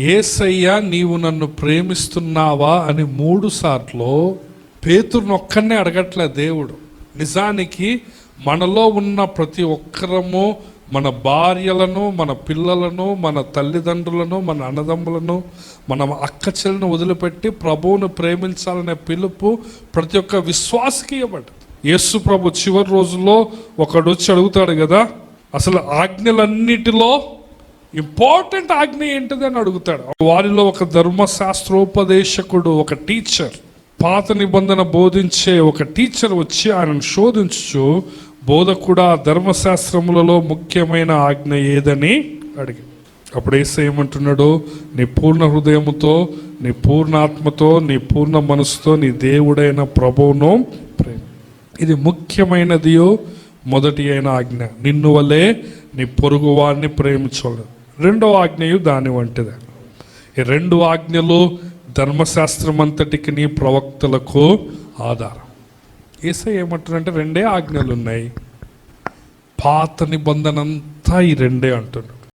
యేసయ్యా నీవు నన్ను ప్రేమిస్తున్నావా అని 3 సార్లు పేతురుని ఒక్కనే అడగట్లే దేవుడు. నిజానికి మనలో ఉన్న ప్రతి ఒక్కరము మన భార్యలను, మన పిల్లలను, మన తల్లిదండ్రులను, మన అన్నదమ్ములను, మన అక్క చెల్లిని వదిలిపెట్టి ప్రభువును ప్రేమించాలనే పిలుపు ప్రతి ఒక్క విశ్వాసకి ఇవ్వబడ్డది. యేసు ప్రభు చివరి రోజుల్లో ఒకడు వచ్చి అడుగుతాడు కదా, అసలు ఆజ్ఞలన్నిటిలో ఇంపార్టెంట్ ఆజ్ఞ ఏంటిది అని అడుగుతాడు. వారిలో ఒక ధర్మశాస్త్రోపదేశకుడు, ఒక టీచర్, పాత నిబంధన బోధించే ఒక టీచర్ వచ్చి ఆయనను శోధించు, బోధకుడా ధర్మశాస్త్రములలో ముఖ్యమైన ఆజ్ఞ ఏదని అడిగి, అప్పుడు యేసయ్య ఏమంటున్నాడు, నీ పూర్ణ హృదయముతో, నీ పూర్ణ ఆత్మతో, నీ పూర్ణ మనసుతో నీ దేవుడైన ప్రభువును ప్రేమ. ఇది ముఖ్యమైనదియో మొదటి అయిన ఆజ్ఞ. నిన్ను వలే నీ పొరుగు వారిని ప్రేమించాలి. 2వ ఆజ్ఞయు దాని వంటిదే. ఈ 2 ఆజ్ఞలు ధర్మశాస్త్రం అంతటికి నీ ప్రవక్తలకు ఆధారం. యేసయ్య ఏమంటున్నాడంటే 2 ఆజ్ఞలు ఉన్నాయి. పాత నిబంధన అంతా ఈ 2 అంటున్నాడు.